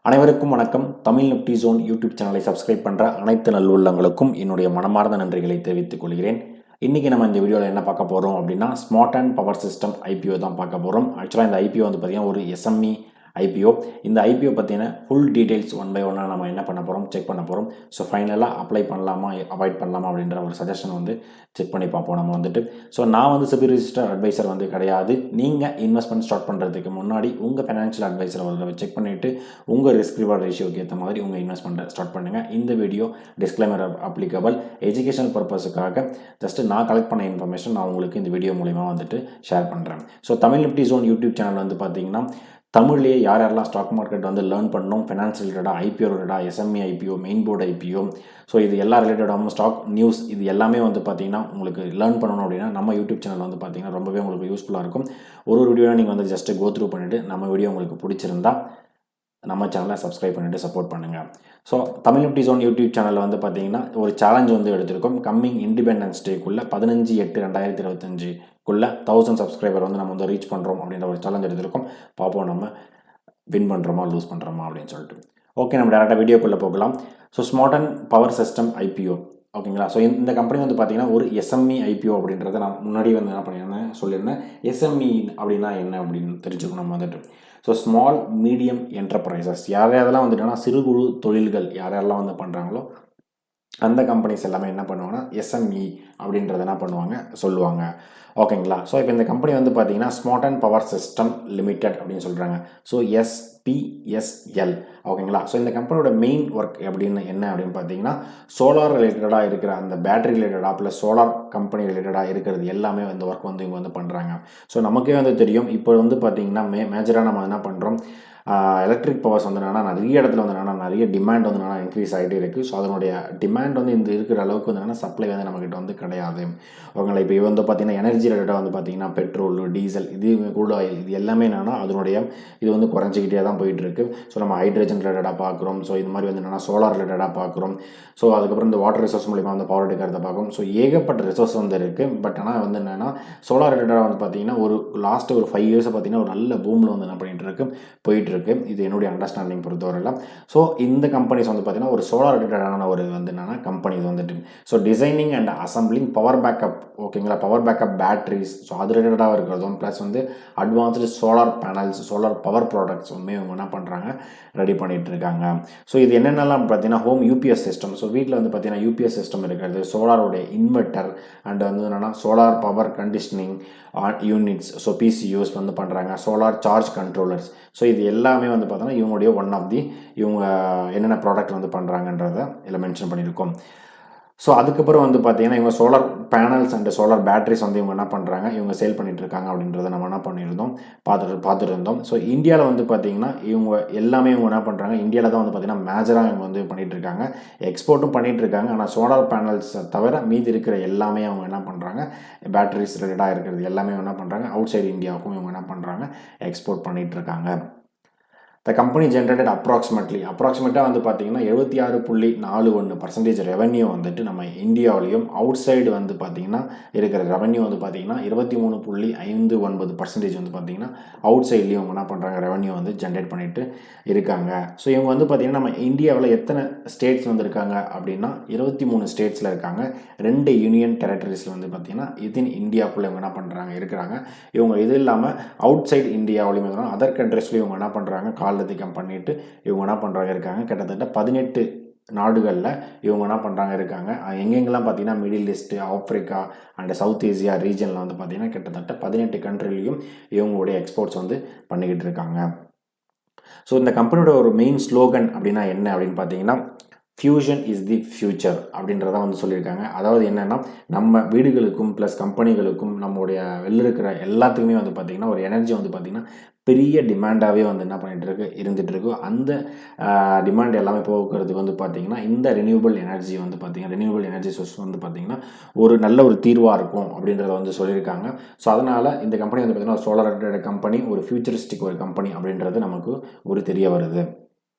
அனைவருக்கும் வணக்கம். Tamil Nifty zone YouTube சேனலை சப்ஸ்கிரைப் பண்ணுற அனைத்து நல்லுள்ளங்களுக்கும் என்னுடைய மனமார்ந்த நன்றிகளை தெரிவித்துக் கொள்கிறேன். இன்றைக்கி நம்ம இந்த வீடியோவில் என்ன பார்க்க போகிறோம் அப்படின்னா, smart and power system IPO தான் பார்க்க போகிறோம். ஆக்சுவலாக இந்த ஐபிஓ வந்து பார்த்திங்கன்னா ஒரு எஸ்எம்இ ஐபிஓ. இந்த ஐபிஓ பற்றின ஃபுல் டீட்டெயில்ஸ் ஒன் பை ஒன்னாக நம்ம என்ன பண்ண போகிறோம், செக் பண்ண போகிறோம். ஸோ ஃபைனலாக அப்ளை பண்ணலாமா அவாய்ட் பண்ணலாமா அப்படின்ற ஒரு சஜஷன் வந்து செக் பண்ணி பார்ப்போம் நம்ம வந்துட்டு. ஸோ நான் வந்து செபி ரிஜிஸ்டர் அட்வைசர் வந்து கிடையாது. நீங்கள் இன்வெஸ்ட்மெண்ட் ஸ்டார்ட் பண்ணுறதுக்கு முன்னாடி உங்கள் ஃபைனான்ஷியல் அட்வைசரை ஒரு செக் பண்ணிவிட்டு உங்கள் ரிஸ்க் ரிவார்ட் ரேஷியோக்கு ஏற்ற மாதிரி உங்கள் இன்வெஸ்ட்மெண்ட்டை ஸ்டார்ட் பண்ணுங்கள். இந்த வீடியோ டிஸ்க்ளைமர் அப்ளிகபிள் எஜுகேஷனல் பர்பஸுக்காக ஜஸ்ட்டு நான் கலெக்ட் பண்ண இன்ஃபர்மேஷன் நான் உங்களுக்கு இந்த வீடியோ மூலிமா வந்துட்டு ஷேர் பண்ணுறேன். So Tamil Nifty zone YouTube channel வந்து பார்த்திங்கன்னா தமிழ்லேயே யாரெல்லாம் ஸ்டாக் மார்க்கெட் வந்து லேர்ன் பண்ணணும், ஃபினான்ஸ் ரிலேட்டடாக, ஐபிஓ ரிலேட்டடாக, SME IPO, main board IPO, so இது எல்லா ரிலேட்டடாகவும் ஸ்டாக் நியூஸ் இது எல்லாமே வந்து பார்த்திங்கன்னா உங்களுக்கு லேர்ன் பண்ணணும் அப்படின்னா நம்ம யூடியூப் சேனல் வந்து பார்த்திங்கன்னா ரொம்பவே உங்களுக்கு யூஸ்ஃபுல்லாக இருக்கும். ஒரு வீடியோ நீங்கள் வந்து ஜஸ்ட்டு கோ த்ரூ பண்ணிவிட்டு நம்ம வீடியோ உங்களுக்கு பிடிச்சிருந்தா நம்ம சேனலை சப்ஸ்கிரைப் பண்ணிவிட்டு சப்போர்ட் பண்ணுங்கள். So Tamil Nifty zone YouTube சேனலில் வந்து பார்த்திங்கன்னா ஒரு சேலஞ்ச் வந்து எடுத்திருக்கோம். கம்மிங் இண்டிபெண்டன்ஸ் டேக்குள்ளே 15/8/2025 1000 சப்ஸ்கிரைபர் வந்து நம்ம வந்து ரீச் பண்ணுறோம் அப்படின்ற ஒரு சேலஞ்ச் எடுத்திருக்கோம். பார்ப்போம் நம்ம வின் பண்ணுறோமா லூஸ் பண்ணுறோமா அப்படின்னு சொல்லிட்டு. ஓகே, நம்ம டேரெக்டாக வீடியோக்குள்ளே போகலாம். So smart and power system IPO ஓகேங்களா. ஸோ இந்த கம்பெனி வந்து பார்த்திங்கன்னா ஒரு எஸ்எம்இ ஐபிஓ அப்படின்றத நான் முன்னாடி வந்து என்ன பண்ணியிருந்தேன் சொல்லியிருந்தேன். எஸ்எம்இ அப்படின்னா என்ன அப்படின்னு தெரிஞ்சுக்கணும் நம்ம வந்துட்டு. ஸோ ஸ்மால் மீடியம் என்டர்பிரைசஸ் யாரெல்லாம் வந்துட்டுனா சிறு குறு தொழில்கள் யாரெல்லாம் வந்து பண்ணுறாங்களோ அந்த கம்பெனிஸ் எல்லாமே என்ன பண்ணுவாங்கன்னா எஸ்எம்இ அப்படின்றத என்ன பண்ணுவாங்க சொல்லுவாங்க. ஓகேங்களா. ஸோ இப்போ இந்த கம்பெனி வந்து பார்த்தீங்கன்னா smart and power system limited அப்படின்னு சொல்கிறாங்க. ஸோ SPSL ஓகேங்களா. ஸோ இந்த கம்பெனியோட மெயின் ஒர்க் அப்படின்னு என்ன அப்படின்னு பார்த்தீங்கன்னா சோலார் ரிலேட்டடாக இருக்கிற அந்த பேட்டரி ரிலேட்டடாக ப்ளஸ் சோலார் கம்பெனி ரிலேட்டடாக இருக்கிறது எல்லாமே இந்த ஒர்க் வந்து இவங்க வந்து பண்ணுறாங்க. ஸோ நமக்கே வந்து தெரியும் இப்போ வந்து பார்த்தீங்கன்னா மேஜராக நம்ம என்ன பண்ணுறோம், எலக்ட்ரிக் பவர்ஸ் வந்து என்னென்னா நிறைய இடத்துல வந்து என்னென்னா நிறைய டிமாண்ட் வந்து என்னென்னா இன்க்ரீஸ் ஆகிட்டே இருக்குது. ஸோ அதனுடைய டிமாண்ட் வந்து இந்த இருக்கிற அளவுக்கு வந்து என்னென்னா சப்ளை வந்து நம்மக்கிட்ட வந்து கிடையாது. ஓகேங்களா. இப்போ வந்து பார்த்திங்கன்னா எனர்ஜி ரிலேட்டடாக வந்து பார்த்திங்கன்னா பெட்ரோல், டீசல், இது கூட ஆயில் இது எல்லாமே என்னென்னா அதனுடைய இது வந்து குறைஞ்சிக்கிட்டே தான் போயிட்டுருக்கு. ஸோ நம்ம ஹைட்ரஜன் ரிலேட்டடாக பார்க்குறோம். ஸோ இது மாதிரி வந்து என்னென்னா சோலார் ரிலேட்டடாக பார்க்குறோம். ஸோ அதுக்கப்புறம் இந்த வாட்டர் ரிசோர்ஸ் மூலிமா வந்து பவர் எடுக்கிறத பார்க்கும். ஸோ ஏகப்பட்ட ரிசோர்ஸ் வந்து இருக்குது. பட் ஆனால் வந்து என்னென்னா சோலார் ரிலேட்டடாக வந்து பார்த்திங்கன்னா ஒரு லாஸ்ட்டு ஒரு 5 இயர்ஸை பார்த்திங்கன்னா ஒரு நல்ல பூமில் வந்து என்ன பண்ணிகிட்டு போயிட்டுருக்கு. இது என்னுடைய அண்டர்ஸ்டாண்டிங் பொறுத்தவரையில். ஸோ இந்த கம்பெனிஸ் வந்து பார்த்திங்கன்னா ஒரு சோலார் ரிலேட்டடான ஒரு வந்து என்னென்னா கம்பெனி இது வந்துட்டு. So designing and assembling power backup ஓகேங்களா, பவர் பேக்கப் பேட்டரிஸ், ஸோ அது ரிலேட்டடாக இருக்கிறதும் ப்ளஸ் வந்து advanced solar panels, solar power products வந்து இவங்க என்ன பண்ணுறாங்க ரெடி பண்ணிகிட்டு இருக்காங்க. ஸோ இது என்னென்னலாம் பார்த்தீங்கன்னா ஹோம் யூபிஎஸ் சிஸ்டம். ஸோ வீட்டில் வந்து பார்த்தீங்கன்னா யூபிஎஸ் சிஸ்டம் இருக்கிறது, சோலாருடைய இன்வெர்ட்டர் அண்ட் வந்து என்னென்னா solar power conditioning units, so PCUs வந்து பண்ணுறாங்க, சோலார் சார்ஜ் கண்ட்ரோலர்ஸ். ஸோ இது எல்லாமே வந்து பார்த்தோன்னா இவங்களுடைய ஒன் ஆஃப் தி இவங்க என்னென்ன ப்ராடக்ட் வந்து பண்ணுறாங்கன்றதை இதில் மென்ஷன் பண்ணியிருக்கோம். ஸோ அதுக்கப்புறம் வந்து பார்த்தீங்கன்னா இவங்க solar panels and solar batteries வந்து இவங்க என்ன பண்ணுறாங்க இவங்க சேல் பண்ணிகிட்டு இருக்காங்க அப்படின்றத நம்ம என்ன பண்ணியிருந்தோம் பார்த்துட்டு இருந்தோம். ஸோ இந்தியாவில் வந்து பார்த்திங்கன்னா இவங்க எல்லாமே இவங்க என்ன பண்ணுறாங்க இந்தியாவில் தான் வந்து பார்த்திங்கன்னா மேஜராக இவங்க வந்து பண்ணிகிட்டு இருக்காங்க, எக்ஸ்போர்ட்டும் பண்ணிகிட்டு இருக்காங்க. ஆனால் சோலார் பேனல்ஸ் தவிர மீதி இருக்கிற எல்லாமே அவங்க என்ன பண்ணுறாங்க பேட்டரிஸ் ரிலேட்டடாக இருக்கிறது எல்லாமே என்ன பண்ணுறாங்க அவுட் சைடு இந்தியாவுக்கும் இவங்க என்ன பண்ணுறாங்க எக்ஸ்போர்ட் பண்ணிகிட்டு இருக்காங்க. The company generated approximately வந்து பார்த்தீங்கன்னா 76.41% ரெவன்யூ வந்துட்டு நம்ம இந்தியாவிலையும் அவுட் சைடு வந்து பார்த்தீங்கன்னா இருக்கிற ரெவன்யூ வந்து பார்த்தீங்கன்னா 23.59% வந்து பார்த்தீங்கன்னா அவுட் சைட்லேயும் இவங்க என்ன பண்ணுறாங்க ரெவன்யூ வந்து ஜென்ரேட் பண்ணிட்டு இருக்காங்க. ஸோ இவங்க வந்து பார்த்தீங்கன்னா நம்ம இந்தியாவில் எத்தனை ஸ்டேட்ஸ் வந்து இருக்காங்க அப்படின்னா 23 ஸ்டேட்ஸில் இருக்காங்க. 2 யூனியன் டெரிட்டரிஸில் வந்து பார்த்தீங்கன்னா இதின் இந்தியாவுக்குள்ளே இவங்க என்ன பண்ணுறாங்க இருக்கிறாங்க. இவங்க இது இல்லாமல் அவுட் சைடு இந்தியாவிலையும் அதர் கண்ட்ரீஸ்லையும் இவங்க என்ன பண்ணுறாங்க காலதிக்கம் பண்ணிட்டு இவங்க என்ன பண்ணுறாங்க இருக்காங்க. கிட்டத்தட்ட 18 நாடுகளில் இவங்க என்ன பண்ணுறாங்க இருக்காங்க. எங்கெங்கெல்லாம் பார்த்தீங்கன்னா Middle East, Africa and South Asia ரீஜனில் வந்து பார்த்தீங்கன்னா கிட்டத்தட்ட 18 கண்ட்ரிலையும் இவங்களுடைய எக்ஸ்போர்ட்ஸ் வந்து பண்ணிக்கிட்டு இருக்காங்க. ஸோ இந்த கம்பெனியோட ஒரு மெயின் ஸ்லோகன் அப்படின்னா என்ன அப்படின்னு பார்த்தீங்கன்னா ஃபியூஷன் இஸ் தி ஃபியூச்சர் அப்படின்றத வந்து சொல்லியிருக்காங்க. அதாவது என்னென்னா நம்ம வீடுகளுக்கும் ப்ளஸ் கம்பெனிகளுக்கும் நம்மளுடைய வெளில இருக்கிற எல்லாத்துக்குமே வந்து பார்த்திங்கன்னா ஒரு எனர்ஜி வந்து பார்த்திங்கன்னா பெரிய டிமாண்டாகவே வந்து என்ன பண்ணிகிட்டு இருந்துகிட்ருக்கு. அந்த டிமாண்ட் எல்லாமே போக்குறதுக்கு வந்து பார்த்திங்கன்னா இந்த ரெனியூபிள் எனர்ஜி வந்து பார்த்திங்கன்னா ரெனியூபிள் எனர்ஜி சோர்ஸ் வந்து பார்த்திங்கன்னா ஒரு நல்ல ஒரு தீர்வாக இருக்கும் அப்படின்றத வந்து சொல்லியிருக்காங்க. ஸோ அதனால் இந்த கம்பெனி வந்து பார்த்திங்கன்னா சோலார் கம்பெனி, ஒரு ஃபியூச்சரிஸ்டிக் ஒரு கம்பெனி அப்படின்றது நமக்கு ஒரு தெரிய வருது.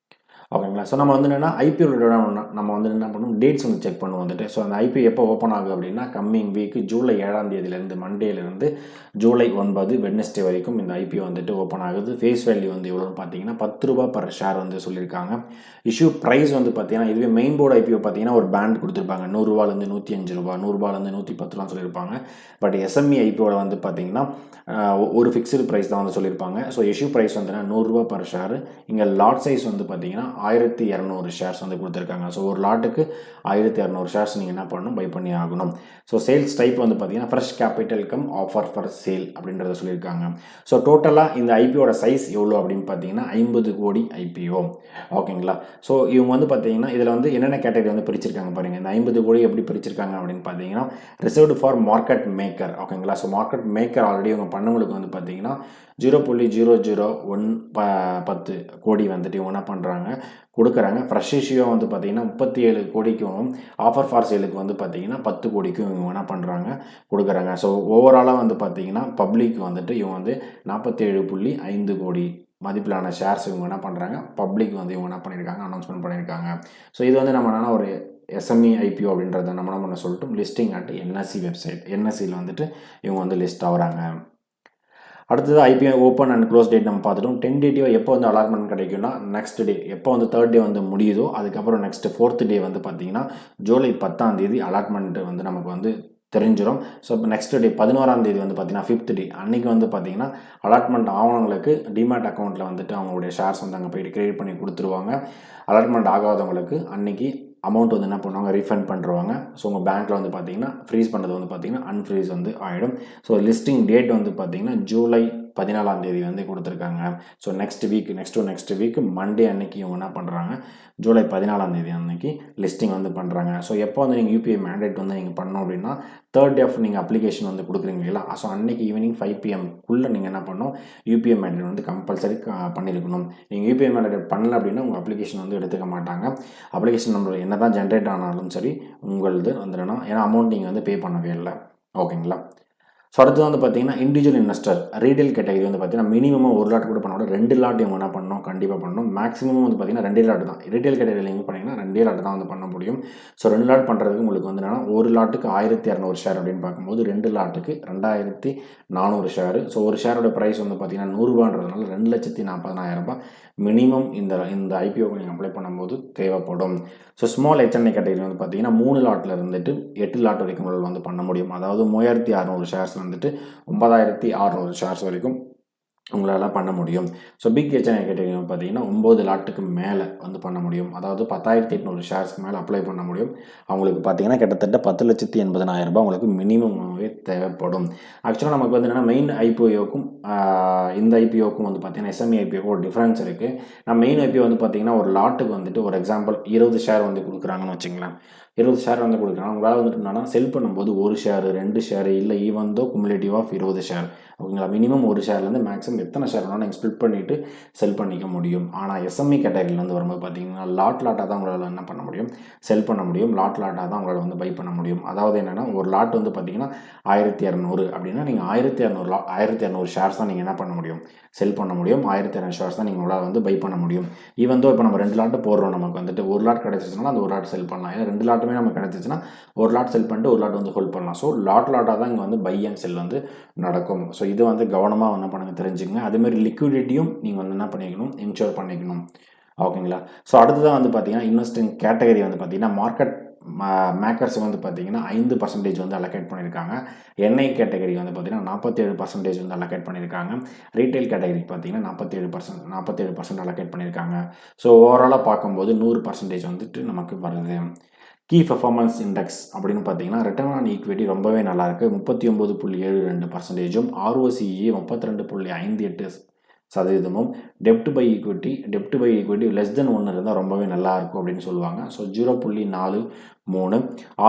ஓகேங்களா. ஸோ நம்ம வந்து என்னென்னா ஐபிஓ நம்ம வந்து என்ன பண்ணுவோம், டேட்ஸ் வந்து செக் பண்ணுவோம் வந்துட்டு. ஸோ அந்த ஐபிஓ எப்போ ஓப்பன் ஆகும் அப்படின்னா கம்மிங் வீக் ஜூலை 7ஆம் தேதியிலேருந்து மண்டேலேருந்து ஜூலை 9 வெட்னஸ்டே வரைக்கும் இந்த ஐபிஓ வந்துட்டு ஓப்பன் ஆகுது. ஃபேஸ் வேல்யூ வந்து எவ்வளோன்னு பார்த்தீங்கன்னா ₹10 பர் ஷேர் வந்து சொல்லியிருக்காங்க. இஷ்யூ ப்ரைஸ் வந்து பார்த்தீங்கன்னா இதுவே மெயின் போர்டு ஐபிஓ பார்த்தீங்கன்னா ஒரு பேண்ட் கொடுத்துருப்பாங்க, ₹100லேருந்து ₹105, ₹100லேருந்து ₹110 சொல்லியிருப்பாங்க. பட் எஸ்எம்இ ஐபிஓவில் வந்து பார்த்தீங்கன்னா ஒரு ஃபிக்ஸ்டு ப்ரைஸ் தான் வந்து சொல்லியிருப்பாங்க. ஸோ இஷ்யூ ப்ரைஸ் வந்து ₹100 பர் ஷேர். இங்கே லாட் சைஸ் வந்து பார்த்தீங்கன்னா 1200 ஷேர்ஸ் வந்து கொடுத்துருக்காங்க. ஸோ ஒரு லாட்டுக்கு 1200 ஷேர்ஸ் நீங்கள் என்ன பண்ணணும், பை பண்ணி ஆகணும். ஸோ சேல்ஸ் டைப் வந்து பார்த்தீங்கன்னா fresh capital come offer for sale அப்படின்றத சொல்லியிருக்காங்க. ஸோ டோட்டலாக இந்த ஐபிஓட சைஸ் எவ்வளோ அப்படின்னு பார்த்தீங்கன்னா 50 கோடி ஐபிஓ. ஓகேங்களா. ஸோ இவங்க வந்து பார்த்தீங்கன்னா இதில் வந்து என்னென்ன கேட்டகரி வந்து பிரிச்சிருக்காங்க பாருங்கள். இந்த 50 கோடி எப்படி பிரிச்சிருக்காங்க அப்படின்னு பார்த்தீங்கன்னா ரிசர்வ்டு ஃபார் மார்க்கெட் மேக்கர். ஓகேங்களா. ஸோ மார்க்கெட் மேக்கர் ஆல்ரெடி இவங்க பண்ணவங்களுக்கு வந்து பார்த்தீங்கன்னா 0.00110 கோடி வந்துட்டு இவங்க என்ன பண்ணுறாங்க, கொடுக்குறாங்க. ஃப்ரெஷ் இஷ்யூ வந்து பார்த்தீங்கன்னா 37 கோடிக்கும் ஆஃபர் ஃபார் சேலுக்கு வந்து பார்த்தீங்கன்னா 10 கோடிக்கும் இவங்க என்ன பண்ணுறாங்க, கொடுக்குறாங்க. ஸோ ஓவராலாக வந்து பார்த்தீங்கன்னா பப்ளிக் வந்துட்டு இவங்க வந்து 47.5 கோடி மதிப்பிலான ஷேர்ஸ் இவங்க என்ன பண்ணுறாங்க, பப்ளிக் வந்து இவங்க என்ன பண்ணியிருக்காங்க, அனௌன்ஸ்மெண்ட் பண்ணியிருக்காங்க. ஸோ இது வந்து நம்ம என்னென்னா ஒரு எஸ்எம்இ ஐபிஓ அப்படின்றத நம்ம என்ன பண்ண சொல்லிட்டு லிஸ்டிங் அட் என்எஸ்சி வெப்சைட், என்எஸ்சியில் வந்துட்டு இவங்க வந்து லிஸ்ட் ஆகுறாங்க. அடுத்தது IPO open and close date நம்ம பார்த்துட்டோம். டென்டேட்டிவாக எப்போ வந்து அலாட்மெண்ட் கிடைக்கும்னா நெக்ஸ்ட் டே, எப்போ வந்து 3rd டே வந்து முடியுதோ அதுக்கப்புறம் நெக்ஸ்ட் 4th டே வந்து பார்த்தீங்கன்னா ஜூலை 10ஆம் தேதி அலாட்மெண்ட் வந்து நமக்கு வந்து தெரிஞ்சிடும். ஸோ இப்போ நெக்ஸ்ட் டே 11ஆம் தேதி வந்து பார்த்தீங்கன்னா 5th டே அன்றைக்கி வந்து பார்த்தீங்கன்னா அலாட்மெண்ட் ஆனவங்களுக்கு டிமேட் அக்கௌண்ட்டில் வந்துட்டு அவங்களுடைய ஷேர்ஸ் வந்து அங்கே போய்ட்டு கிரியேட் பண்ணி கொடுத்துருவாங்க. அலாட்மெண்ட் ஆகாதவங்களுக்கு அன்றைக்கி அமௌண்ட் வந்து என்ன பண்ணுவாங்க, ரீஃபண்ட் பண்ணுறாங்க. ஸோ உங்கள் பேங்க்கில் வந்து பார்த்தீங்கன்னா ஃப்ரீஸ் பண்ணுறது வந்து பார்த்தீங்கன்னா அன்ஃப்ரீஸ் வந்து ஆகிடும். ஸோ லிஸ்டிங் டேட் வந்து பார்த்தீங்கன்னா ஜூலை 14ஆம் தேதி வந்து கொடுத்துருக்காங்க. ஸோ நெக்ஸ்ட் வீக் மண்டே அன்னைக்கு இவங்க என்ன பண்ணுறாங்க, ஜூலை 14ஆம் தேதி அன்னைக்கு லிஸ்டிங் வந்து பண்ணுறாங்க. ஸோ எப்போ வந்து நீங்கள் யூபிஐ மேண்டேட் வந்து நீங்கள் பண்ணணும் அப்படின்னா 3rd டே நீங்கள் அப்ளிகேஷன் வந்து கொடுக்குறீங்க இல்லையா, ஸோ அன்றைக்கி ஈவினிங் 5 PM நீங்கள் என்ன பண்ணணும், யூபிஐ மேண்டேட் வந்து கம்பல்சரி பண்ணியிருக்கணும். நீங்கள் யூபிஐ மேண்டேட் பண்ணல அப்படின்னா உங்கள் அப்ளிகேஷன் வந்து எடுத்துக்க மாட்டாங்க. அப்ளிகேஷன் நம்பர் என்ன தான் ஜென்ரேட் ஆனாலும் சரி உங்களது வந்துடணும், ஏன்னா அமௌண்ட் நீங்கள் வந்து பே பண்ணவே இல்லை. ஓகேங்களா. ஸோ அடுத்து வந்து பார்த்தீங்கன்னா இண்டிவிஜுவல் இன்வெஸ்டர் ரீட்டைல் கேட்டகரி வந்து பார்த்தீங்கன்னா மினிமம் 1 லாட் கூட பண்ண 2 லாட் இவங்க என்ன பண்ணணும், கண்டிப்பாக பண்ணணும். மேக்ஸிமம் வந்து பார்த்தீங்கன்னா 2 லாட் தான். ரீட்டைல் கேட்டகரியில் நீங்கள் பண்ணிங்கன்னா 2 லாட் தான் வந்து பண்ண முடியும். ஸோ 2 லாட் பண்ணுறதுக்கு உங்களுக்கு வந்து என்னன்னா 1 லாட்டுக்கு 1200 ஷேர் அப்படின்னு பார்க்கும்போது 2 லாட்டுக்கு 2400 ஷேரு. ஸோ ஒரு ஷேரோட ப்ரைஸ் வந்து பார்த்தீங்கன்னா ₹100ன்றதுனால ₹2,40,000 மினிமம் இந்த ஐபிஓக்கு நீங்கள் அப்ளை பண்ணும்போது தேவைப்படும். ஸோ ஸ்மால் HNI கேட்டகரி வந்து பார்த்தீங்கன்னா 3 லாட்டில் இருந்துட்டு 8 லாட் வரைக்கும் வந்து பண்ண முடியும். அதாவது 3600 ஷேர்ஸ் வந்துட்டு 9600 ஷேர்ஸ் வரைக்கும் உங்களால் பண்ண முடியும். ஸோ பிக் HNI கேட்டகரி பார்த்தீங்கன்னா 9 லாட்டுக்கு மேலே வந்து பண்ண முடியும். அதாவது 10,800 ஷேர்ஸ்க்கு மேலே அப்ளை பண்ண முடியும். அவங்களுக்கு பார்த்தீங்கன்னா கிட்டத்தட்ட ₹10,80,000 உங்களுக்கு மினிமமாகவே தேவைப்படும். ஆக்சுவலாக நமக்கு வந்து என்னென்னா மெயின் ஐபிஓக்கும் இந்த ஐபிஓக்கும் வந்து பார்த்தீங்கன்னா எஸ்எம்இ ஐபிஓக்கும் ஒரு டிஃப்ரென்ஸ் இருக்குது. நான் மெயின் ஐபிஓ வந்து பார்த்தீங்கன்னா ஒரு லாட்டுக்கு வந்துட்டு ஒரு எக்ஸாம்பிள் 20 ஷேர் வந்து கொடுக்குறாங்கன்னு வச்சுங்களேன். 20 ஷேர் வந்து கொடுக்குறாங்க. உங்களால் வந்துட்டு என்னன்னா செல் பண்ணும்போது 1 ஷேர் 2 ஷேர் இல்லை even though cumulative of 20 share. ஓகேங்களா. மினிமம் 1 ஷேர்லேருந்து மேக்ஸிமம் எத்தனை ஷேர் வேணாலும் நீங்கள் ஸ்பிளிட் பண்ணிவிட்டு செல் பண்ணிக்க முடியும். ஆனால் எஸ்எம்இ கேட்டகரியிலேருந்து வரும்போது பார்த்தீங்கன்னா லாட்டாக தான் உங்களால் என்ன பண்ண முடியும், செல் பண்ண முடியும். லாட்டாக தான் உங்களால் வந்து பை பண்ண முடியும். அதாவது என்னென்னா ஒரு லாட் வந்து பார்த்தீங்கன்னா 1200 அப்படின்னா நீங்கள் 1200 ஷேர்ஸ் தான் நீங்கள் என்ன பண்ண முடியும், செல் பண்ண முடியும். 1200 ஷேர்ஸ் தான் நீங்கள் உங்களால் வந்து பை பண்ண முடியும். ஈவன் தோ இப்போ நம்ம 2 லாட்டு போடுறோம், நமக்கு வந்துட்டு 1 லாட் கிடைச்சிச்சுன்னா அந்த 1 லாட் செல் பண்ணலாம். ஏன்னா 2 லாட்டுமே நமக்கு கிடைச்சிச்சுன்னா 1 லாட் செல் பண்ணிட்டு 1 லாட் வந்து ஹோல்ட் பண்ணலாம். ஸோ லாட்டாக தான் இங்கே வந்து பை அண்ட் செல் வந்து நடக்கும். ஸோ இது வந்து கவனமாக என்ன பண்ணுங்க, தெரிஞ்சுக்கங்க. அதேமாதிரி லிக்விடிட்டியும் நீங்கள் வந்து என்ன பண்ணிக்கணும், இன்ஷூர் பண்ணிக்கணும். ஓகேங்களா. ஸோ அடுத்ததான் வந்து பார்த்தீங்கன்னா இன்வெஸ்டிங் கேட்டகரி வந்து பார்த்தீங்கன்னா மார்க்கெட் மேக்கர்ஸ் வந்து பார்த்தீங்கன்னா 5% வந்து அலோகேட் பண்ணியிருக்காங்க. என்ஐ கேட்டகரி வந்து பார்த்தீங்கன்னா 47% வந்து அலோகேட் பண்ணியிருக்காங்க. ரீட்டைல் கேட்டகரிக்கு பார்த்தீங்கன்னா 47% அலோகேட் பண்ணியிருக்காங்க. ஸோ ஓவராலாக பார்க்கும்போது 100% வந்துட்டு நமக்கு வருது. கீ பெர்ஃபார்மன்ஸ் இண்டெக்ஸ் அப்படின்னு பார்த்தீங்கன்னா ரிட்டர்ன் ஆன் ஈக்விட்டி ரொம்பவே நல்லாயிருக்கு. 39.72%, ROCE 32.58%, டெப்ட் பை ஈக்விட்டி லெஸ் தென் 1 இருந்தால் ரொம்பவே நல்லாயிருக்கும் அப்படின்னு சொல்லுவாங்க. ஸோ 0.43,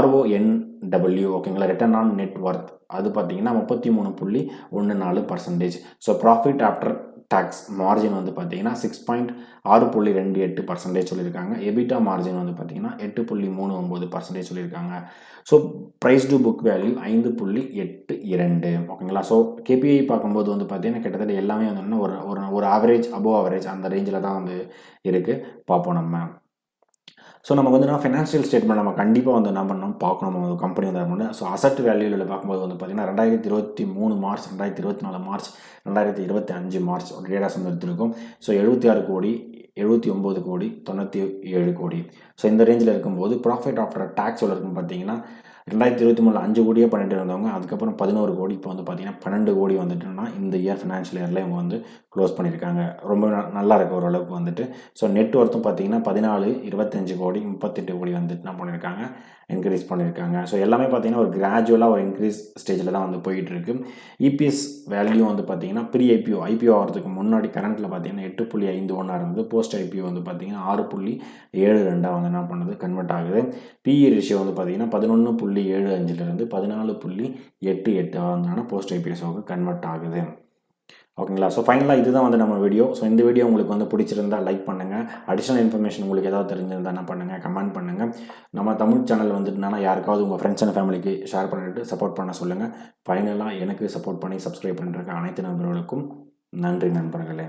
RONW ஓகேங்களா, ரிட்டர்ன் ஆன் நெட் ஒர்த் அது பார்த்தீங்கன்னா 33.14%. So profit after tax margin வந்து பார்த்தீங்கன்னா 6.28% சொல்லியிருக்காங்க. எபிட்டா மார்ஜின் வந்து பார்த்தீங்கன்னா 8.39% சொல்லியிருக்காங்க. So price to book value 5.82 ஓகேங்களா. ஸோ கேபிஐ பார்க்கும்போது வந்து பார்த்தீங்கன்னா கிட்டத்தட்ட எல்லாமே வந்து ஒரு ஒரு ஒரு ஆவரேஜ் அபோவ் ஆவரேஜ் அந்த ரேஞ்சில் தான் வந்து இருக்குது. பார்ப்போம் நம்ம. ஸோ நமக்கு வந்து ஃபினான்ஷியல் ஸ்டேட்மெண்ட் நம்ம கண்டிப்பாக வந்து என்ன பண்ணணும் பார்க்கணும். நம்ம கம்பெனி வந்து ஸோ அசட் வேல்யூவில் பார்க்கும்போது வந்து பார்த்தீங்கன்னா 2023 மார்ச், 2024 மார்ச், 2025 மார்ச் ஒரு டேட்டாஸ் வந்து எடுத்திருக்கும். ஸோ 76 கோடி, 79 கோடி, 97 கோடி. ஸோ இந்த ரேஞ்சில் இருக்கும்போது ப்ராஃபிட் ஆஃப்டர் டேக்ஸ் எவ்வளோ இருக்கும் பார்த்தீங்கன்னா 2023 5 கோடியே பண்ணிட்டு இருந்தவங்க அதுக்கப்புறம் 11 கோடி, இப்போ வந்து பார்த்தீங்கன்னா 12 கோடி வந்துட்டுன்னா இந்த இயர் ஃபினான்ஷியல் இயரில் இவங்க வந்து க்ளோஸ் பண்ணியிருக்காங்க. ரொம்ப நல்லா இருக்குது ஓரளவுக்கு வந்துட்டு. ஸோ நெட் ஒர்த்தும் பார்த்தீங்கன்னா 14, 25 கோடி, 38 கோடி வந்துட்டு என்ன பண்ணியிருக்காங்க, இன்க்ரீஸ் பண்ணியிருக்காங்க. ஸோ எல்லாமே பார்த்தீங்கன்னா ஒரு கிராஜுவலாக ஒரு இன்க்ரீஸ் ஸ்டேஜில் தான் வந்து போயிட்டு இருக்கு. இபிஎஸ் வேல்யூ வந்து பார்த்தீங்கன்னா ப்ரீ ஐபிஓ ஆகிறதுக்கு முன்னாடி கரண்ட்டில் பார்த்தீங்கன்னா 8.51 இருந்தது. போஸ்ட் ஐபிஓ வந்து பார்த்தீங்கன்னா 6.72 வந்து என்ன பண்ணுது, கன்வெர்ட் ஆகுது. பிஇ ரேஷியோ வந்து பார்த்தீங்கன்னா 11.75 14.88 வந்தோன்னா போஸ்ட் ஐபிஎஸ்ஓக்கு கன்வெர்ட் ஆகுது. ஓகேங்களா. ஸோ ஃபைனலாக இதுதான் வந்து நம்ம வீடியோ. ஸோ இந்த வீடியோ உங்களுக்கு வந்து பிடிச்சிருந்தா லைக் பண்ணுங்கள். அடிஷ்னல் இன்ஃபர்மேஷன் உங்களுக்கு ஏதாவது தெரிஞ்சிருந்தால் என்ன பண்ணுங்கள், கமெண்ட் பண்ணுங்கள். நம்ம தமிழ் சேனல் வந்துட்டுனா யாருக்காவது உங்கள் ஃப்ரெண்ட்ஸ் அண்ட் ஃபேமிலிக்கு ஷேர் பண்ணிவிட்டு சப்போர்ட் பண்ண சொல்லுங்கள். ஃபைனலாக எனக்கு சப்போர்ட் பண்ணி சப்ஸ்கிரைப் பண்ணிருக்க அனைத்து நண்பர்களுக்கும் நன்றி நண்பர்களே.